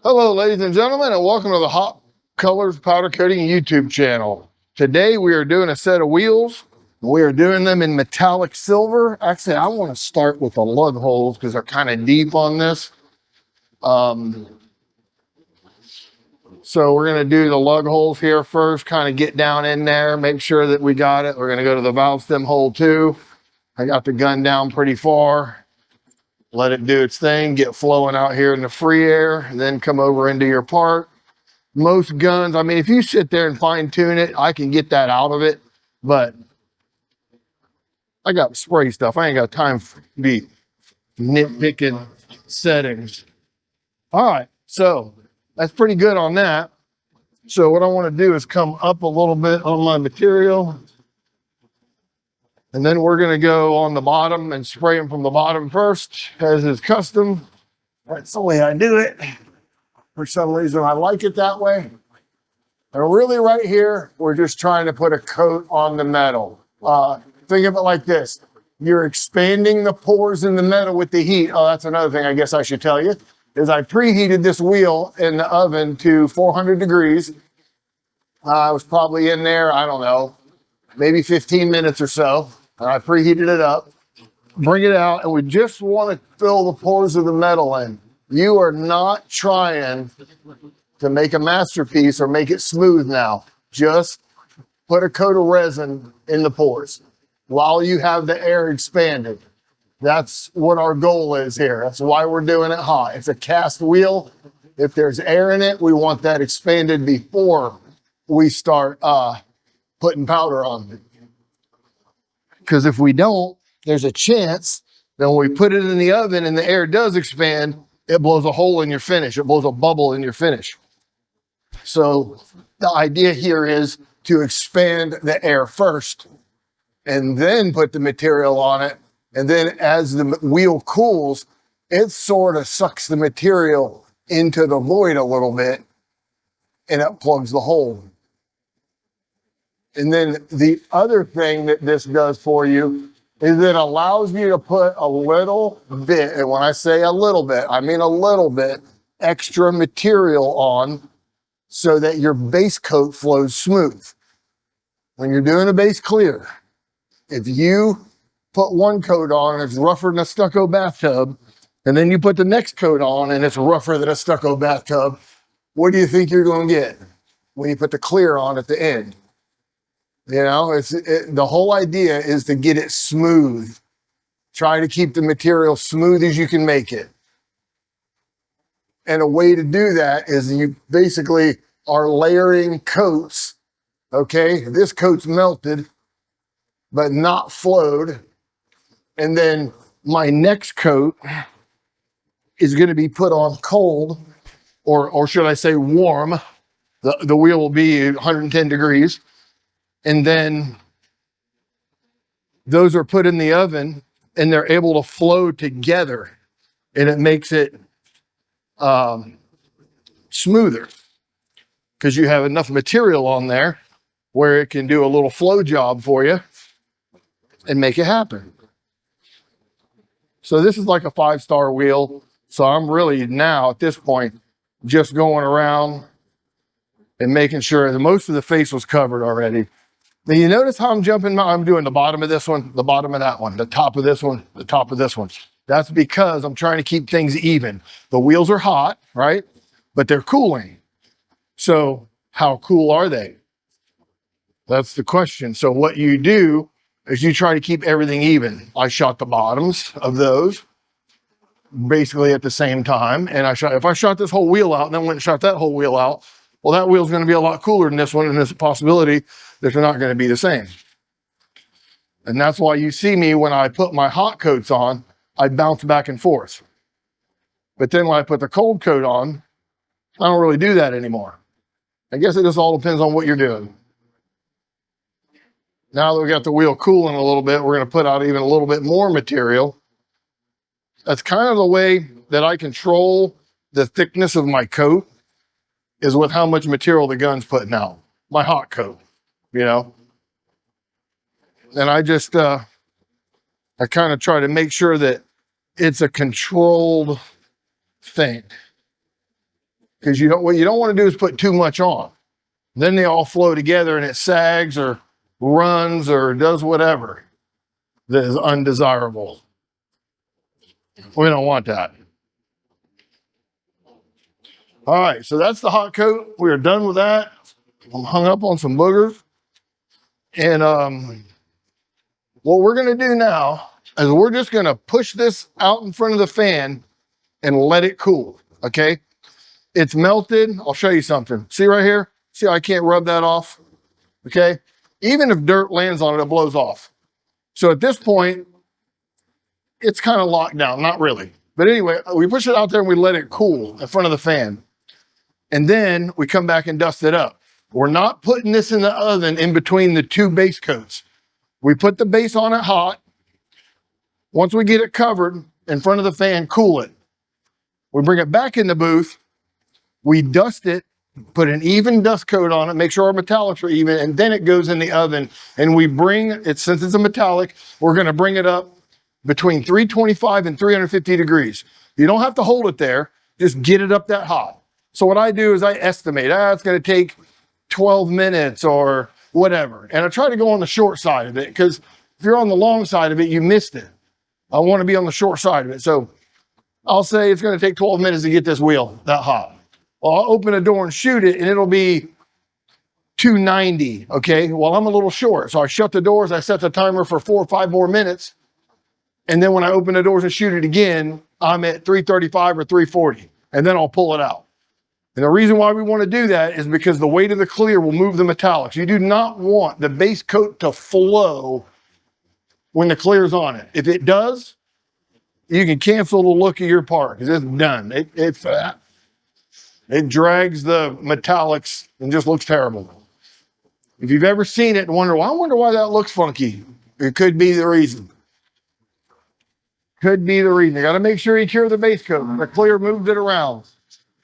Hello, ladies and gentlemen, and welcome to the Hot Colors Powder Coating YouTube channel. Today we are doing a set of wheels. We are doing them in metallic silver. Actually, I want to start with the lug holes because they're kind of deep on this. So we're going to do the lug holes here first, kind of get down in there, make sure that we got it. We're going to go to the valve stem hole too. I got the gun down pretty far. Let it do its thing, get flowing out here in the free air, and then come over into your part. Most guns, I mean, if you sit there and fine tune it, I can get that out of it, but I got spray stuff. I ain't got time to be nitpicking settings. All right, so that's pretty good on that. So what I want to do is come up a little bit on my material, and then we're going to go on the bottom and spray them from the bottom first, as is custom. That's the way I do it. For some reason, I like it that way. And really right here, we're just trying to put a coat on the metal. Think of it like this. You're expanding the pores in the metal with the heat. Oh, that's another thing I guess I should tell you, is I preheated this wheel in the oven to 400 degrees. I was probably in there, I don't know, maybe 15 minutes or so. And I preheated it up, bring it out, and we just want to fill the pores of the metal in. You are not trying to make a masterpiece or make it smooth now. Just put a coat of resin in the pores while you have the air expanded. That's what our goal is here. That's why we're doing it hot. It's a cast wheel. If there's air in it, we want that expanded before we start putting powder on it. Because if we don't, there's a chance that when we put it in the oven and the air does expand, it blows a hole in your finish. It blows a bubble in your finish. So the idea here is to expand the air first and then put the material on it. And then as the wheel cools, it sort of sucks the material into the void a little bit and it plugs the hole. And then the other thing that this does for you is it allows you to put a little bit, and when I say a little bit, I mean a little bit extra material on so that your base coat flows smooth. When you're doing a base clear, if you put one coat on and it's rougher than a stucco bathtub, and then you put the next coat on and it's rougher than a stucco bathtub, what do you think you're going to get when you put the clear on at the end? You know, the whole idea is to get it smooth. Try to keep the material smooth as you can make it. And a way to do that is you basically are layering coats. Okay, this coat's melted, but not flowed. And then my next coat is going to be put on cold, or should I say warm. The wheel will be 110 degrees. And then those are put in the oven and they're able to flow together and it makes it smoother because you have enough material on there where it can do a little flow job for you and make it happen. So this is like a 5-star wheel. So I'm really now at this point just going around and making sure that most of the face was covered already. Now you notice how I'm jumping, I'm doing the bottom of this one, the bottom of that one, the top of this one, the top of this one. That's because I'm trying to keep things even. The wheels are hot, right? But they're cooling. So how cool are they? That's the question. So what you do is you try to keep everything even. I shot the bottoms of those basically at the same time. And if I shot this whole wheel out and then went and shot that whole wheel out, well, that wheel's going to be a lot cooler than this one, and there's a possibility that they're not going to be the same. And that's why you see me when I put my hot coats on, I bounce back and forth. But then when I put the cold coat on, I don't really do that anymore. I guess it just all depends on what you're doing. Now that we got the wheel cooling a little bit, we're going to put out even a little bit more material. That's kind of the way that I control the thickness of my coat, is with how much material the gun's putting out. My hot coat, you know? And I just, I kind of try to make sure that it's a controlled thing. because what you don't want to do is put too much on. Then they all flow together and it sags or runs or does whatever that is undesirable. We don't want that. All right, so that's the hot coat. We are done with that. I'm hung up on some boogers. And what we're going to do now is we're just going to push this out in front of the fan and let it cool, okay? It's melted. I'll show you something. See right here? See how I can't rub that off? Okay? Even if dirt lands on it, it blows off. So at this point, it's kind of locked down. Not really. But anyway, we push it out there and we let it cool in front of the fan. And then we come back and dust it up. We're not putting this in the oven in between the two base coats. We put the base on it hot. Once we get it covered in front of the fan, cool it. We bring it back in the booth. We dust it, put an even dust coat on it, make sure our metallics are even, and then it goes in the oven. And we bring it, since it's a metallic, we're going to bring it up between 325 and 350 degrees. You don't have to hold it there. Just get it up that hot. So what I do is I estimate, it's going to take 12 minutes or whatever. And I try to go on the short side of it, because if you're on the long side of it, you missed it. I want to be on the short side of it. So I'll say it's going to take 12 minutes to get this wheel that hot. Well, I'll open a door and shoot it, and it'll be 290, okay? Well, I'm a little short, so I shut the doors, I set the timer for 4 or 5 more minutes, and then when I open the doors and shoot it again, I'm at 335 or 340, and then I'll pull it out. And the reason why we want to do that is because the weight of the clear will move the metallics. You do not want the base coat to flow when the clear's on it. If it does, you can cancel the look of your part, because it's done. It drags the metallics and just looks terrible. If you've ever seen it and wonder, well, I wonder why that looks funky, it could be the reason. Could be the reason. You got to make sure you cure the base coat. The clear moved it around.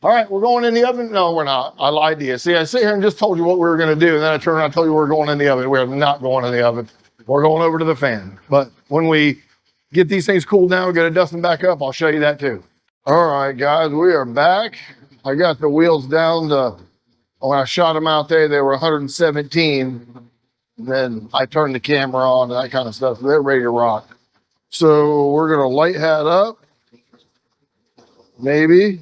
All right, we're going in the oven. No, we're not. I lied to you. See, I sit here and just told you what we were going to do, and then I turned around and told you we were going in the oven. We are not going in the oven. We're going over to the fan. But when we get these things cooled down, get it dusting back up, I'll show you that too. All right, guys, we are back. I got the wheels down to, when I shot them out there, they were 117. Then I turned the camera on and that kind of stuff. So they're ready to rock. So we're going to light hat up. Maybe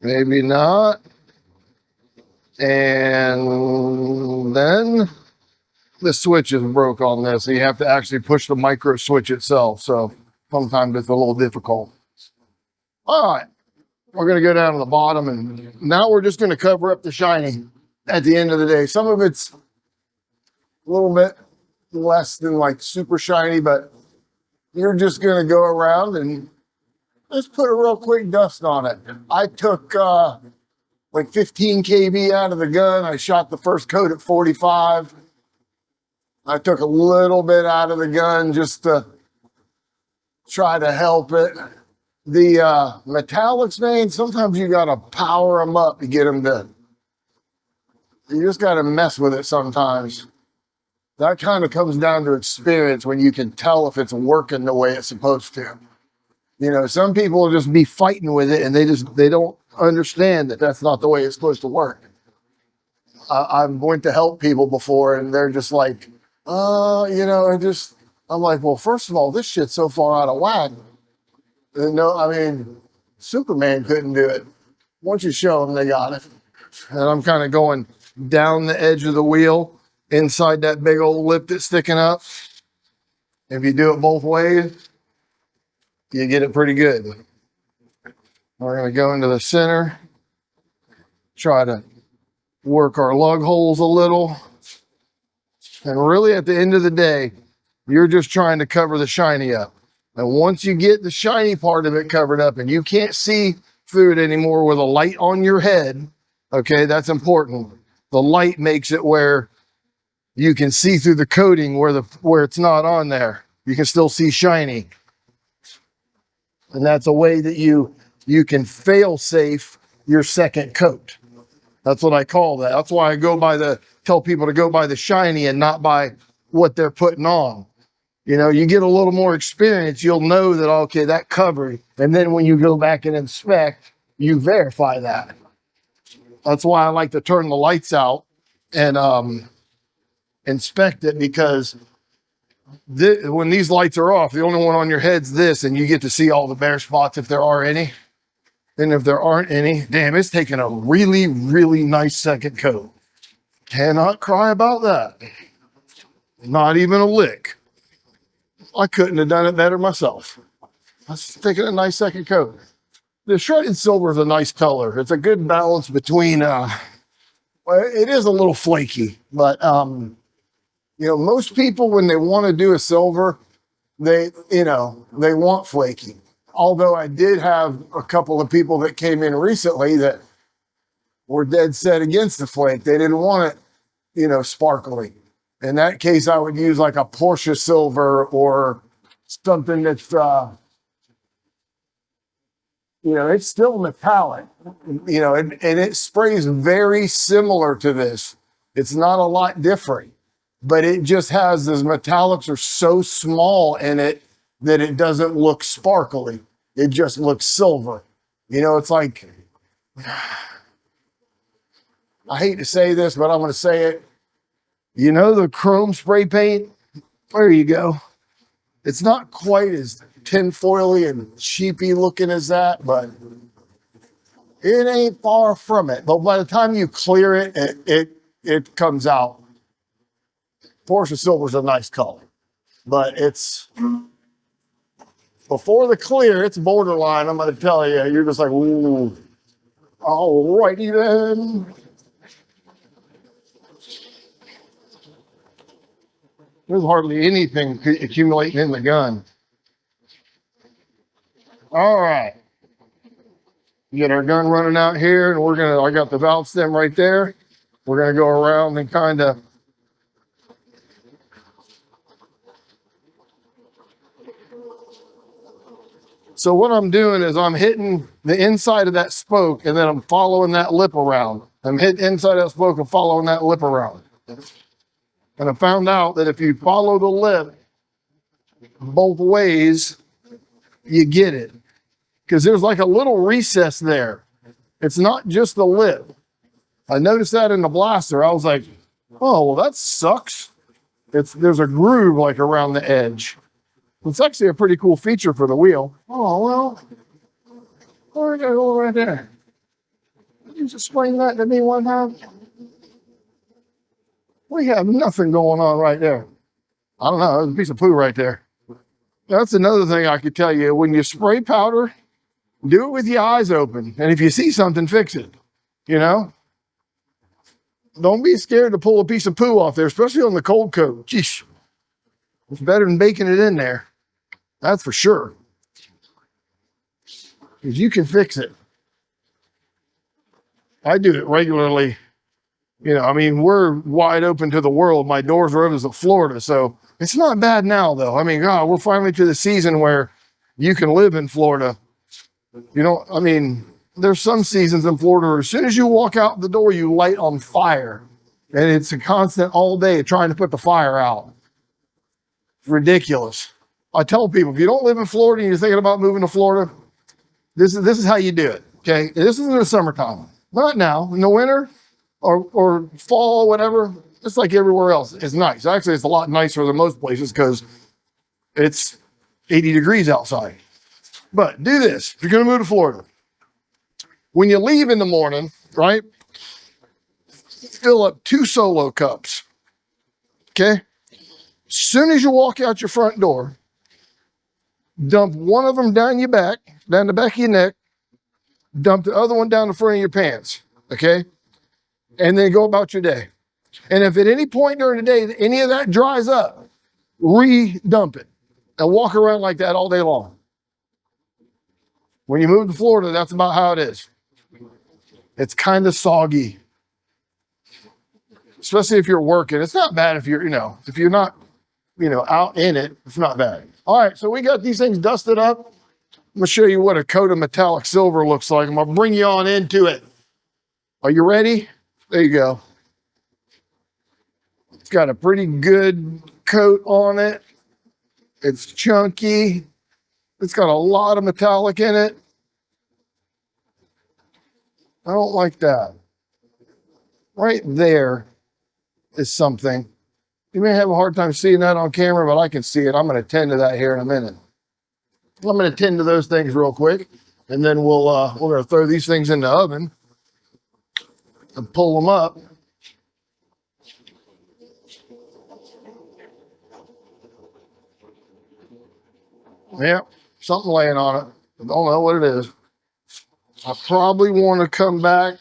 not. And then the switch is broke on this. So you have to actually push the micro switch itself. So sometimes it's a little difficult. All right. We're going to go down to the bottom, and now we're just going to cover up the shiny at the end of the day. Some of it's a little bit less than like super shiny, but you're just going to go around and just put a real quick dust on it. I took like 15 kV out of the gun. I shot the first coat at 45. I took a little bit out of the gun just to try to help it. The metallics, man, sometimes you got to power them up to get them done. You just got to mess with it sometimes. That kind of comes down to experience when you can tell if it's working the way it's supposed to. You know, some people will just be fighting with it and they don't understand that that's not the way it's supposed to work. I've went to help people before and they're just like, you know, I'm like, well, first of all, this shit's so far out of whack. No, I mean, Superman couldn't do it. Once you show them, they got it. And I'm kind of going down the edge of the wheel, inside that big old lip that's sticking up. If you do it both ways, you get it pretty good. We're going to go into the center, try to work our lug holes a little. And really, at the end of the day, you're just trying to cover the shiny up. And once you get the shiny part of it covered up and you can't see through it anymore with a light on your head, okay, that's important. The light makes it where you can see through the coating where it's not on there. You can still see shiny. And that's a way that you can fail safe your second coat. That's what I call that. That's why I tell people to go by the shiny and not by what they're putting on. You know, you get a little more experience, you'll know that, okay, that covered. And then when you go back and inspect, you verify that. That's why I like to turn the lights out and inspect it, because when these lights are off, the only one on your head's this, and you get to see all the bare spots if there are any. And if there aren't any, damn, it's taking a really, really nice second coat. Cannot cry about that. Not even a lick. I couldn't have done it better myself. That's taking a nice second coat. The shredded silver is a nice color. It's a good balance between, well, it is a little flaky, but, you know, most people, when they want to do a silver, they want flaky. Although I did have a couple of people that came in recently that were dead set against the flake. They didn't want it, sparkly. In that case, I would use like a Porsche silver or something that's, it's still metallic, and it sprays very similar to this. It's not a lot different, but it just has, those metallics are so small in it that it doesn't look sparkly. It just looks silver. It's like, I hate to say this, but I'm going to say it. The chrome spray paint? There you go. It's not quite as tinfoily and cheapy looking as that, but it ain't far from it. But by the time you clear it, it comes out. Porsche silver's a nice color, but it's, before the clear, it's borderline. I'm going to tell you, you're just like, ooh, all righty then. There's hardly anything accumulating in the gun. All right. Get our gun running out here, and I got the valve stem right there. We're going to go around and kind of So what I'm doing is I'm hitting the inside of that spoke, and then I'm following that lip around. I'm hitting inside that spoke and following that lip around. And I found out that if you follow the lip both ways, you get it. Because there's like a little recess there. It's not just the lip. I noticed that in the blaster. I was like, oh, well, that sucks. There's a groove like around the edge. It's actually a pretty cool feature for the wheel. Oh, well, we're going to go right there. Can you just explain that to me one time? We have nothing going on right there. I don't know. There's a piece of poo right there. That's another thing I could tell you. When you spray powder, do it with your eyes open. And if you see something, fix it. Don't be scared to pull a piece of poo off there, especially on the cold coat. Geesh. It's better than baking it in there. That's for sure. Because you can fix it. I do it regularly. We're wide open to the world. My doors are open to Florida. So it's not bad now, though. God, we're finally to the season where you can live in Florida. There's some seasons in Florida where as soon as you walk out the door, you light on fire. And it's a constant all day trying to put the fire out. It's ridiculous. I tell people, if you don't live in Florida and you're thinking about moving to Florida, this is how you do it, okay? This is in the summertime. Not now. In the winter or fall, whatever, it's like everywhere else. It's nice. Actually, it's a lot nicer than most places because it's 80 degrees outside. But do this. If you're going to move to Florida, when you leave in the morning, right, fill up 2 solo cups, okay? As soon as you walk out your front door, dump one of them down the back of your neck, dump the other one down the front of your pants, okay? And then go about your day. And if at any point during the day, any of that dries up, re-dump it and walk around like that all day long. When you move to Florida, that's about how it is. It's kind of soggy, especially if you're working. It's not bad if you're not, out in it. It's not bad. All right, so we got these things dusted up. I'm going to show you what a coat of metallic silver looks like. I'm going to bring you on into it. Are you ready? There you go. It's got a pretty good coat on it. It's chunky. It's got a lot of metallic in it. I don't like that. right there is something. You may have a hard time seeing that on camera, but I can see it. I'm going to tend to that here in a minute. I'm going to tend to those things real quick, and then we're going to throw these things in the oven and pull them up. Yeah, something laying on it. I don't know what it is. I probably want to come back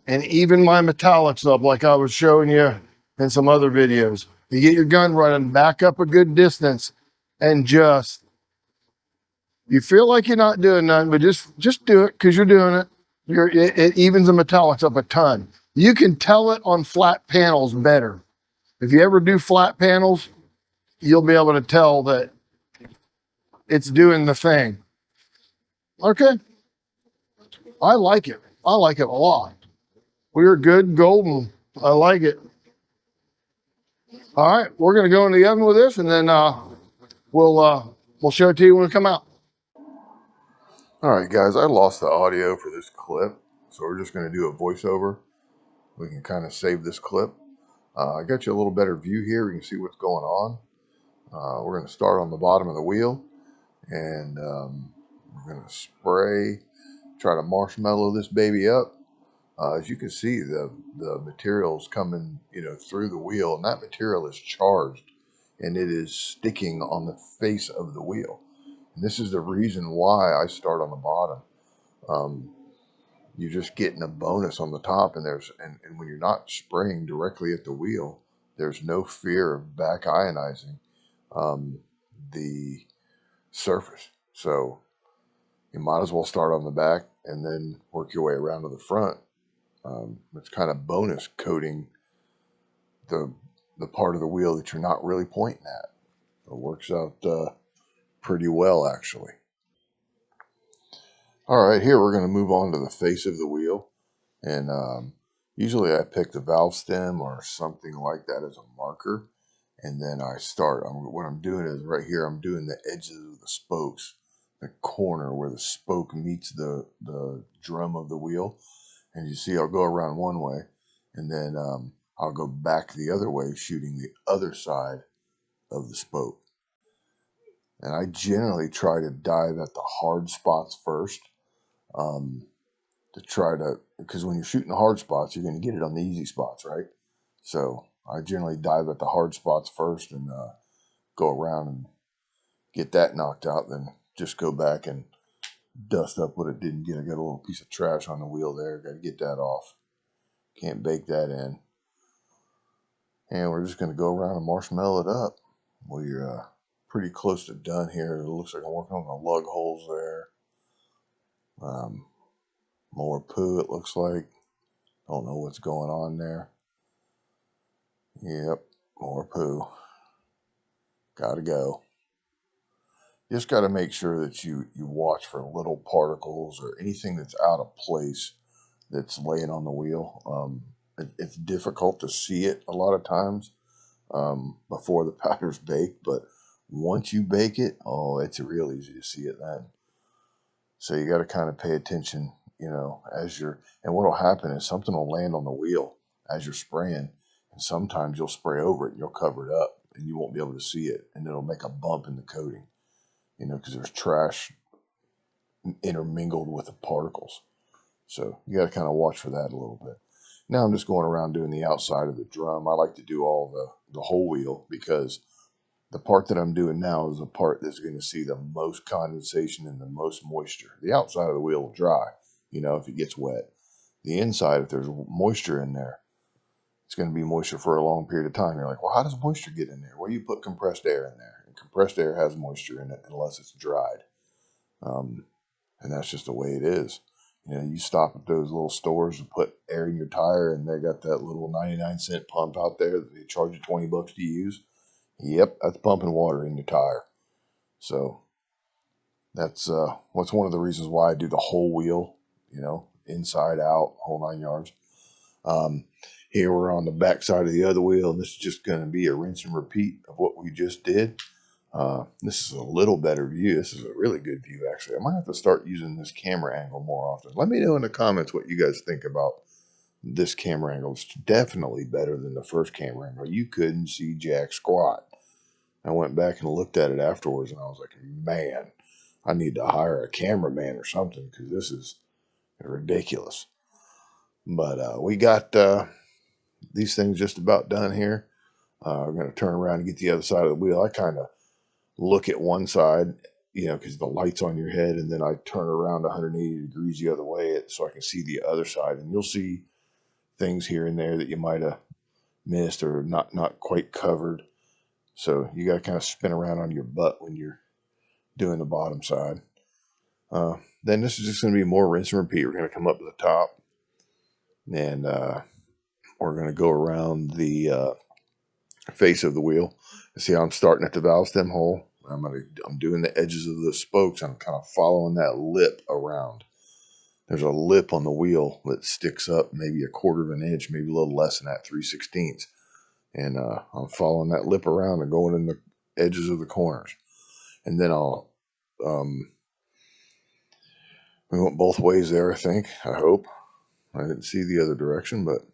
and even my metallics up like I was showing you in some other videos. You get your gun running, back up a good distance, and just, you feel like you're not doing nothing, but just do it because you're doing it. It evens the metallics up a ton. You can tell it on flat panels better. If you ever do flat panels, you'll be able to tell that it's doing the thing. Okay, I like it. I like it a lot. We're good golden. I like it. All right, we're gonna go in the oven with this, and then we'll show it to you when we come out. All right, guys, I lost the audio for this clip, so we're just gonna do a voiceover. We can kind of save this clip. I got you a little better view here. You can see what's going on. We're gonna start on the bottom of the wheel, and we're gonna spray, try to marshmallow this baby up. As you can see, the material's coming, through the wheel, and that material is charged, and it is sticking on the face of the wheel. And this is the reason why I start on the bottom. You're just getting a bonus on the top, and and when you're not spraying directly at the wheel, there's no fear of back ionizing the surface. So you might as well start on the back and then work your way around to the front. It's kind of bonus coating the part of the wheel that you're not really pointing at. It works out pretty well, actually. All right, here we're going to move on to the face of the wheel. And usually I pick the valve stem or something like that as a marker. And then I start. What I'm doing is right here, I'm doing the edges of the spokes, the corner where the spoke meets the drum of the wheel. And you see, I'll go around one way, and then I'll go back the other way, shooting the other side of the spoke. And I generally try to dive at the hard spots first, to try to, because when you're shooting the hard spots, you're going to get it on the easy spots, right? So I generally dive at the hard spots first and go around and get that knocked out, then just go back and dust up what it didn't get. I got a little piece of trash on the wheel there. Got to get that off. Can't bake that in. And we're just going to go around and marshmallow it up. We're pretty close to done here. It looks like I'm working on the lug holes there. More poo, it looks like. Don't know what's going on there. Yep, more poo. Gotta go. Just got to make sure that you watch for little particles or anything that's out of place that's laying on the wheel. It's difficult to see it a lot of times before the powder's baked, but once you bake it, oh, it's real easy to see it then. So you got to kind of pay attention, and what'll happen is something will land on the wheel as you're spraying, and sometimes you'll spray over it and you'll cover it up and you won't be able to see it, and it'll make a bump in the coating, because there's trash intermingled with the particles. So you got to kind of watch for that a little bit. Now I'm just going around doing the outside of the drum. I like to do all the whole wheel because the part that I'm doing now is the part that's going to see the most condensation and the most moisture. The outside of the wheel will dry, if it gets wet. The inside, if there's moisture in there, it's going to be moisture for a long period of time. You're like, well, how does moisture get in there? Well, you put compressed air in there. And compressed air has moisture in it unless it's dried. And that's just the way it is. You stop at those little stores and put air in your tire, and they got that little 99-cent pump out there that they charge you $20 to use. Yep, that's pumping water in your tire. So that's what's one of the reasons why I do the whole wheel, inside out, whole 9 yards. Here we're on the back side of the other wheel, and this is just going to be a rinse and repeat of what we just did. This is a little better view. This is a really good view, actually. I might have to start using this camera angle more often. Let me know in the comments what you guys think about This camera angle is definitely better than the first camera angle. You couldn't see jack squat. I went back and looked at it afterwards, and I was like, man, I need to hire a cameraman or something because this is ridiculous. But we got these things just about done here. We're going to turn around and get the other side of the wheel. I kind of look at one side, because the light's on your head, and then I turn around 180 degrees the other way so I can see the other side. And you'll see things here and there that you might have missed or not quite covered. So you got to kind of spin around on your butt when you're doing the bottom side. Then this is just going to be more rinse and repeat. We're going to come up to the top, and we're going to go around the face of the wheel. See how I'm starting at the valve stem hole. I'm doing the edges of the spokes. I'm kind of following that lip around. There's a lip on the wheel that sticks up maybe 1/4 of an inch, maybe a little less than that, 3/16. And I'm following that lip around and going in the edges of the corners. And then we went both ways there, I think. I hope. I didn't see the other direction, but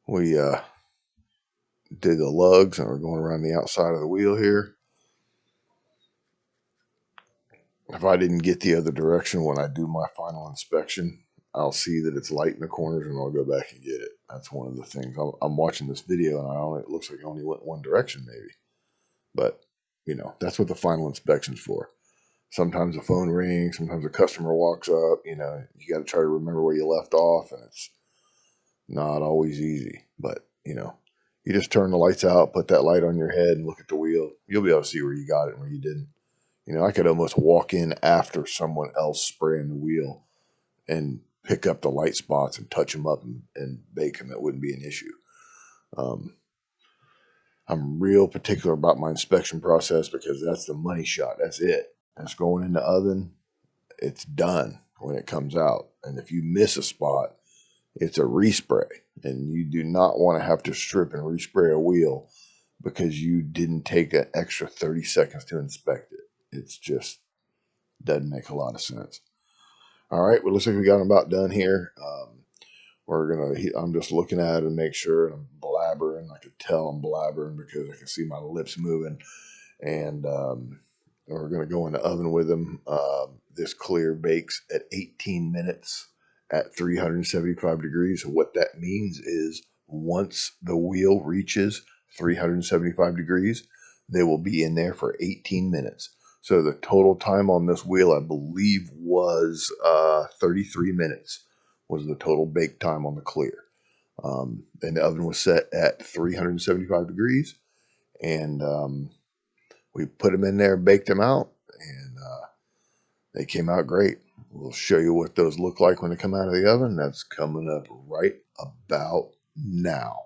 we did the lugs, and we're going around the outside of the wheel here. If I didn't get the other direction when I do my final inspection, I'll see that it's light in the corners, and I'll go back and get it. That's one of the things. I'm watching this video, and it looks like I only went one direction, maybe. But, that's what the final inspection's for. Sometimes the phone rings, sometimes a customer walks up, you got to try to remember where you left off, and it's not always easy. But, you just turn the lights out, put that light on your head, and look at the wheel. You'll be able to see where you got it and where you didn't. I could almost walk in after someone else spraying the wheel and pick up the light spots and touch them up and bake them. That wouldn't be an issue. I'm real particular about my inspection process because that's the money shot. That's it. It's going in the oven. It's done when it comes out. And if you miss a spot, it's a respray. And you do not want to have to strip and respray a wheel because you didn't take an extra 30 seconds to inspect it. It's just doesn't make a lot of sense. All right, well, looks like we got them about done here. I'm just looking at it and make sure, and I'm blabbering. I could tell I'm blabbering because I can see my lips moving. And we're going to go in the oven with them. This clear bakes at 18 minutes at 375 degrees. So what that means is once the wheel reaches 375 degrees, they will be in there for 18 minutes. So the total time on this wheel, I believe, was 33 minutes was the total bake time on the clear. And the oven was set at 375 degrees. And we put them in there, baked them out, and they came out great. We'll show you what those look like when they come out of the oven. That's coming up right about now.